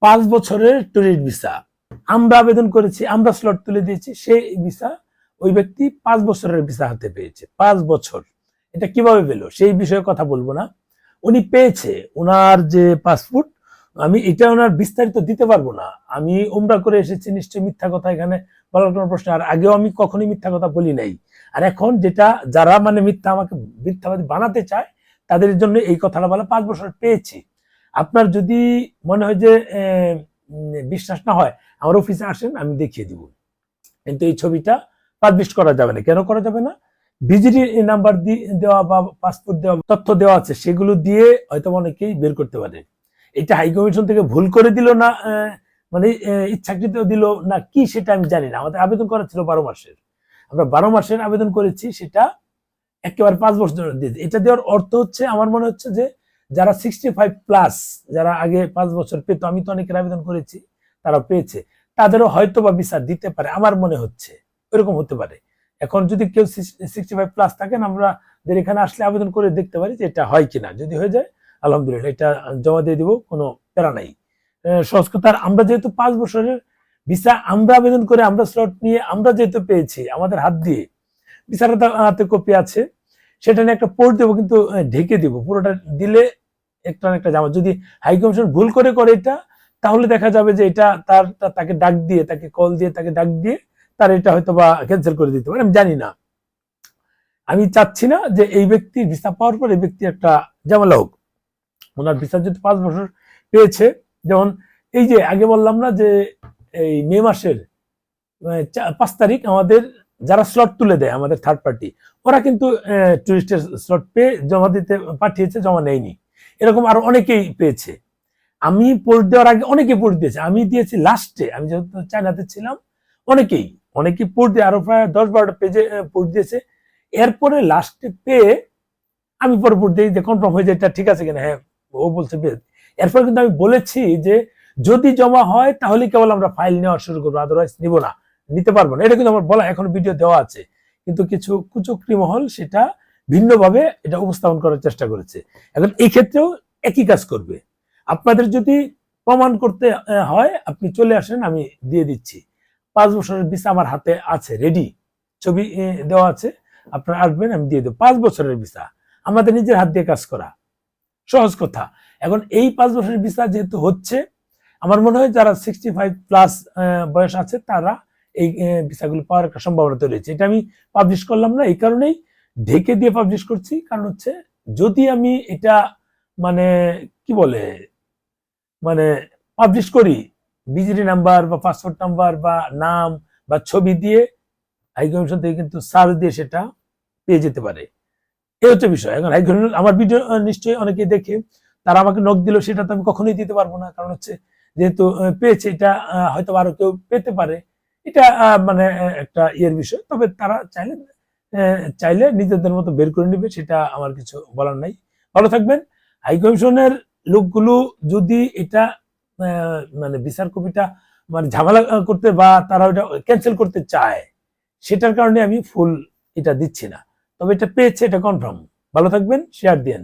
5 বছরের tourist visa আমরা আবেদন করেছি, আমরা স্লট তুলে দিয়েছি, সেই ভিসা ওই ব্যক্তি 5 বছরের ভিসা হাতে পেয়েছে। 5 বছর এটা কিভাবে পেলো সেই বিষয়ে কথা বলবো না, উনি পেয়েছে। ওনার যে পাসপোর্ট, আমি এটা ওনার বিস্তারিত দিতে পারবো না। আমি উমরা করে এসেছি, নিশ্চয়ই মিথ্যা কথা এখানে বলার কোনো প্রশ্ন। আর আগেও আমি কখনোই মিথ্যা কথা বলি নাই। আর এখন যেটা যারা মানে মিথ্যা আমাকে মিথ্যাবাদী বানাতে চায় তাদের জন্য এই কথাটা বলা। 5 বছর পেয়েছি। আপনার যদি মনে হয় যে বিশ্বাস না হয়, আমার অফিসে আসেন, আমি দেখিয়ে দিব। কিন্তু এই ছবিটা পাবলিশ করা যাবে না। কেন করা যাবে না? ভিজিটি নাম্বার দেওয়া বা পাসপোর্ট দেওয়া তথ্য দেওয়া আছে, সেগুলো দিয়ে হয়তো অনেকেই বের করতে পারে। এটা হাই কমিশন থেকে ভুল করে দিল না, মানে ইচ্ছাকৃত দিল না কি সেটা আমি জানি না। আমাদের আবেদন করা ছিল 12 মাসের, আমরা 12 মাসের আবেদন করেছি, সেটা একেবারে 5 বছর দিয়েছে। এটা দেওয়ার অর্থ হচ্ছে, আমার মনে হচ্ছে যে যারা 65+, যারা আগে 5 বছর পেত, আমি তো অনেকের আবেদন করেছি, তারা পেয়েছে, তাদেরও হয়তো বা ভিসা দিতে পারে, আমার মনে হচ্ছে এরকম হতে পারে। এখন যদি কেউ 65+ থাকেন, আমরা এখানে আসলে আবেদন করে দেখতে পারি যে এটা হয় কিনা। যদি হয়ে যায় আলহামদুলিল্লাহ, এটা জমা দিয়ে দিব, কোনো প্যারা নাই। সহজ কথা, আমরা যেহেতু 5 বছরের ভিসা আমরা আবেদন করে, আমরা স্লট নিয়ে, আমরা যেহেতু পেয়েছি আমাদের হাত দিয়ে, ভিসাটা হাতে কপি আছে, সেটা নিয়ে একটা পোস্ট দেবো, কিন্তু ঢেকে দিব পুরোটা দিলে একটা না একটা জামা। যদি হাই কমিশন ভুল করে এটা, তাহলে দেখা যাবে যে এটা তাকে ডাক দিয়ে, তাকে কল দিয়ে, তাকে ডাক দিয়ে তার এটা হয়তো বা ক্যান্সেল করে দিতে পারে, আমি জানি না। আমি চাচ্ছি না যে এই ব্যক্তির ভিসা পাওয়ার পর এই ব্যক্তি একটা ঝামেলা হোক। ওনার ভিসা যেহেতু 5 বছর পেয়েছে, যেমন এই যে আগে বললাম না যে এই মে মাসের 5 তারিখ আমাদের যারা স্লট তুলে দেয়, আমাদের থার্ড পার্টি, ওরা কিন্তু টুরিস্টের স্লট পেয়ে জমা দিতে পাঠিয়েছে, জমা নেয়নি। এরকম আরো অনেকেই পেয়েছে। আমি পোস্ট দেওয়ার আগে অনেকে পোস্ট দিয়েছে, আমি দিয়েছি লাস্টে, আমি যেহেতু চায়নাতে ছিলাম। অনেকেই পোস্ট দিয়ে আরো প্রায় 10-12টা পেজে পোস্ট দিয়েছে। এরপরে লাস্টে পেয়ে আমি পরে পোস্ট দিই যে কনফার্ম হয়ে যায় এটা ঠিক আছে কিনা। হ্যাঁ, ও বলছে বেশ। এরপর কিন্তু আমি বলেছি যে যদি জমা হয় তাহলে কেবল আমরা ফাইল নেওয়া শুরু করবো, আদারওয়াইজ নিব না, নিতে পারবো না। এটা কিন্তু আমার বলা, এখন ভিডিও দেওয়া আছে। কিন্তু কিছু কুচক্রী মহল সেটা ভিন্নভাবে এটা উপস্থাপন করার চেষ্টা করেছে। এখন এই ক্ষেত্রেও একই কাজ করবে। আপনাদের যদি প্রমাণ করতে হয়, আপনি চলে আসেন, আমি দিয়ে দিচ্ছি। 5 বছরের ভিসা আমার হাতে আছে, রেডি, ছবি দেওয়া আছে। আপনারা আসবেন, আমি দিয়ে দেবো। 5 বছরের ভিসা, আমাদের নিজের হাত দিয়ে কাজ করা, সহজ কথা। এখন এই 5 বছরের ভিসা যেহেতু হচ্ছে, আমার মনে হয় যারা 65+ বয়স আছে, তারা এই ভিসাগুলো পাওয়ার একটা সম্ভাবনা তৈরি হয়েছে। এটা আমি পাবলিশ করলাম না এই কারণেই, ঢেকে দিয়ে পাবলিশ করছি। কারণ হচ্ছে যদি আমি এটা মানে কি বলে মানে পাবলিশ করি, ভিজিটি নাম্বার বা পাসপোর্ট নাম্বার বা নাম বা ছবি দিয়ে, হাই কমিশন থেকে কিন্তু সার্চ দিয়ে সেটা পেয়ে যেতে পারে। এই হচ্ছে বিষয়। এখন হাই কমিশন আমার ভিডিও নিশ্চয়ই অনেকে দেখে, তারা আমাকে নক দিল, সেটা তো আমি কখনোই দিতে পারবো না। কারণ হচ্ছে যেহেতু পেয়েছে, এটা হয়তো আরো কেউ পেতে পারে, এটা মানে একটা ইয়ের বিষয়। তবে তারা চাইলে নিজেদের মতো বের করে নিবে, সেটা আমার কিছু বলার নাই। ভালো থাকবেন। হাই কমিশনের লোকগুলো যদি এটা মানে ভিসার কপিটা মানে ঝামেলা করতে বা তারা ওটা ক্যান্সেল করতে চায়, সেটার কারণে আমি ফুল এটা দিচ্ছি না। তবে এটা পেয়েছে, এটা কনফার্ম। ভালো থাকবেন, শেয়ার দিন।